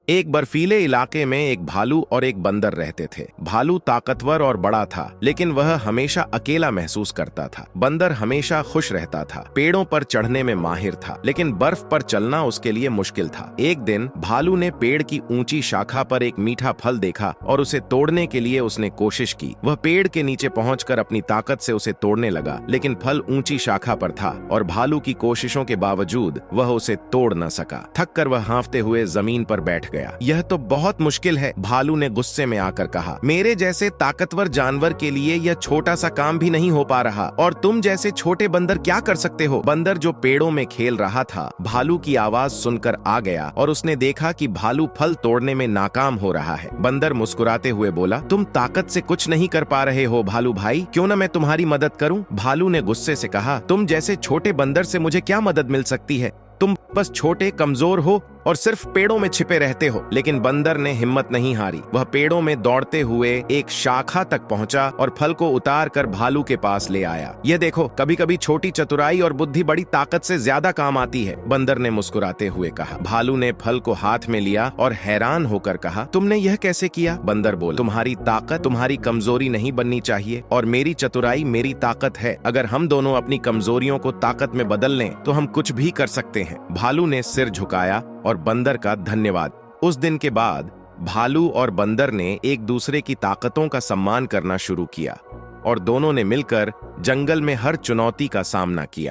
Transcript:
एक बर्फीले इलाके में एक भालू और एक बंदर रहते थे। भालू ताकतवर और बड़ा था, लेकिन वह हमेशा अकेला महसूस करता था। बंदर हमेशा खुश रहता था, पेड़ों पर चढ़ने में माहिर था, लेकिन बर्फ पर चलना उसके लिए मुश्किल था। एक दिन भालू ने पेड़ की ऊंची शाखा पर एक मीठा फल देखा और उसे तोड़ने के लिए उसने कोशिश की। वह पेड़ के नीचे पहुंचकर अपनी ताकत से उसे तोड़ने लगा, लेकिन फल ऊंची शाखा पर था और भालू की कोशिशों के बावजूद वह उसे तोड़ न सका। थक कर वह हाँफते हुए जमीन पर बैठ गया। यह तो बहुत मुश्किल है, भालू ने गुस्से में आकर कहा। मेरे जैसे ताकतवर जानवर के लिए यह छोटा सा काम भी नहीं हो पा रहा, और तुम जैसे छोटे बंदर क्या कर सकते हो? बंदर जो पेड़ों में खेल रहा था, भालू की आवाज सुनकर आ गया और उसने देखा कि भालू फल तोड़ने में नाकाम हो रहा है। बंदर मुस्कुराते हुए बोला, तुम ताकत से कुछ नहीं कर पा रहे हो भालू भाई, क्यों न मैं तुम्हारी मदद करूं? भालू ने गुस्से से कहा, तुम जैसे छोटे बंदर से मुझे क्या मदद मिल सकती है? तुम बस छोटे, कमजोर हो और सिर्फ पेड़ों में छिपे रहते हो। लेकिन बंदर ने हिम्मत नहीं हारी। वह पेड़ों में दौड़ते हुए एक शाखा तक पहुंचा और फल को उतार कर भालू के पास ले आया। यह देखो, कभी कभी छोटी चतुराई और बुद्धि बड़ी ताकत से ज्यादा काम आती है, बंदर ने मुस्कुराते हुए कहा। भालू ने फल को हाथ में लिया और हैरान होकर कहा, तुमने यह कैसे किया? बंदर बोला, तुम्हारी ताकत तुम्हारी कमजोरी नहीं बननी चाहिए और मेरी चतुराई मेरी ताकत है। अगर हम दोनों अपनी कमजोरियों को ताकत में बदल लें तो हम कुछ भी कर सकते हैं। भालू ने सिर झुकाया और बंदर का धन्यवाद। उस दिन के बाद भालू और बंदर ने एक दूसरे की ताकतों का सम्मान करना शुरू किया और दोनों ने मिलकर जंगल में हर चुनौती का सामना किया।